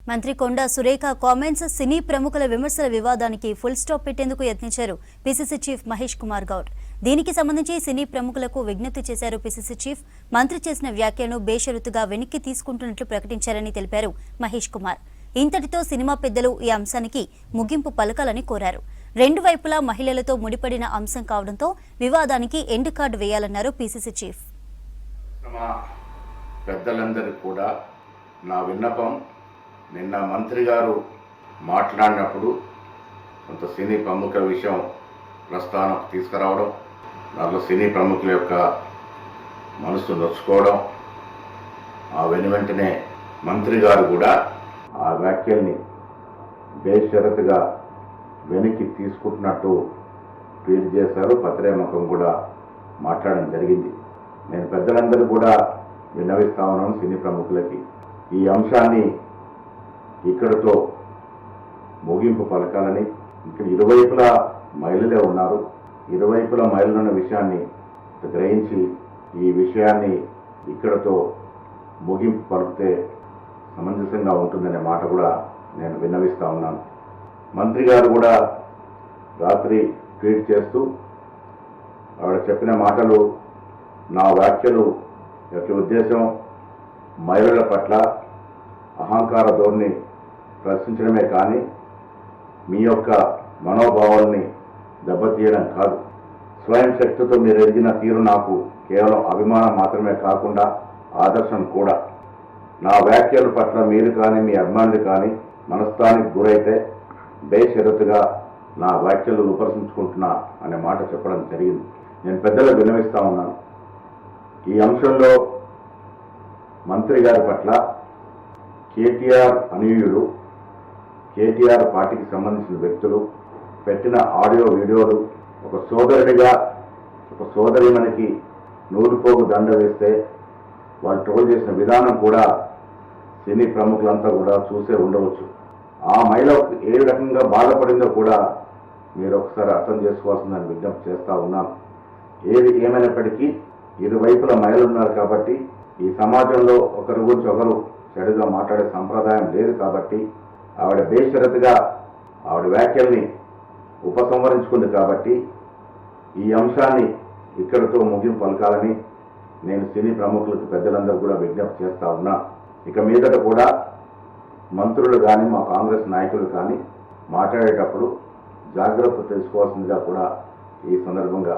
మంత్రి కొండా సురేఖ కామెంట్స్ సినీ ప్రముఖుల విమర్శల వివాదానికి ఫుల్ స్టాప్ పెట్టేందుకు యత్నించారు పీసీసీ చీఫ్ మహేష్ కుమార్ గౌడ్. దీనికి సంబంధించి సినీ ప్రముఖులకు విజ్ఞప్తి చేశారు పీసీసీ చీఫ్. మంత్రి చేసిన వ్యాఖ్యలను బేషరతుగా వెనక్కి తీసుకుంటున్నట్లు ప్రకటించారని తెలిపారు మహేష్ కుమార్. ఇంతటితో సినిమా పెద్దలు ఈ అంశానికి ముగింపు పలకాలని కోరారు. రెండు వైపులా మహిళలతో ముడిపడిన అంశం కావడంతో వివాదానికి ఎండ్ కార్డు వేయాలన్నారు పీసీసీ చీఫ్. పెద్దలందరికీ కూడా నా విన్నపం, నిన్న మంత్రి గారు మాట్లాడినప్పుడు కొంత సినీ ప్రముఖుల విషయం ప్రస్తావనకు తీసుకురావడం, దాంట్లో సినీ ప్రముఖుల యొక్క మనసు నొచ్చుకోవడం, ఆ వెనువెంటనే మంత్రి గారు కూడా ఆ వ్యాఖ్యల్ని బేషరతుగా వెనక్కి తీసుకుంటున్నట్టు ట్వీట్ చేశారు. పత్రిముఖం కూడా మాట్లాడడం జరిగింది. నేను పెద్దలందరూ కూడా విన్నవిస్తా ఉన్నాను సినీ ప్రముఖులకి, ఈ అంశాన్ని ఇక్కడతో ముగింపు పలకాలని. ఇక్కడ ఇరువైపులా మహిళలే ఉన్నారు. ఇరువైపులా మహిళలు ఉన్న విషయాన్ని గ్రహించి ఈ విషయాన్ని ఇక్కడతో ముగింపు పలికితే సమంజసంగా ఉంటుందనే మాట కూడా నేను విన్నవిస్తా ఉన్నాను. మంత్రి గారు కూడా రాత్రి ట్వీట్ చేస్తూ ఆవిడ చెప్పిన మాటలు, నా వ్యాఖ్యలు యొక్క ఉద్దేశం మహిళల పట్ల అహంకార ధోరణి ప్రదర్శించడమే కానీ మీ యొక్క మనోభావాల్ని దెబ్బతీయడం కాదు. స్వయం శక్తితో మీరు ఎదిగిన తీరు నాకు కేవలం అభిమానం మాత్రమే కాకుండా ఆదర్శం కూడా. నా వ్యాఖ్యల పట్ల మీరు కానీ మీ అభిమానులు కానీ మనస్తానికి గురైతే బేషరతుగా నా వ్యాఖ్యలు విమర్శించుకుంటున్నా అనే మాట చెప్పడం జరిగింది. నేను పెద్దలకు విన్నవిస్తా ఉన్నాను, ఈ అంశంలో మంత్రి గారి పట్ల కేటీఆర్ అనుయూయులు, కేటీఆర్ పార్టీకి సంబంధించిన వ్యక్తులు పెట్టిన ఆడియో వీడియోలు, ఒక సోదరుడిగా ఒక సోదరిమణికి నూలుపోగు దండ వేస్తే వాళ్ళు ట్రోల్ చేసిన విధానం కూడా సినీ ప్రముఖులంతా కూడా చూసే ఉండవచ్చు. ఆ మహిళ ఏ రకంగా బాధపడిందో కూడా మీరు ఒకసారి అర్థం చేసుకోవాల్సిందని విజ్ఞప్తి చేస్తూ ఉన్నాను. ఏది ఏమైనప్పటికీ ఇరువైపుల మహిళలు ఉన్నారు కాబట్టి ఈ సమాజంలో ఒకరి గురించి ఒకరు చెడుగా మాట్లాడే సంప్రదాయం లేదు కాబట్టి ఆవిడ బేషరతుగా ఆవిడ వ్యాఖ్యల్ని ఉపసంహరించుకుంది కాబట్టి ఈ అంశాన్ని ఇక్కడితో ముగింపు పలకాలని నేను సినీ ప్రముఖులకు పెద్దలందరూ కూడా విజ్ఞప్తి చేస్తా ఉన్నా. ఇక మీదట కూడా మంత్రులు కానీ మా కాంగ్రెస్ నాయకులు కానీ మాట్లాడేటప్పుడు జాగ్రత్త తీసుకోవాల్సిందిగా కూడా ఈ సందర్భంగా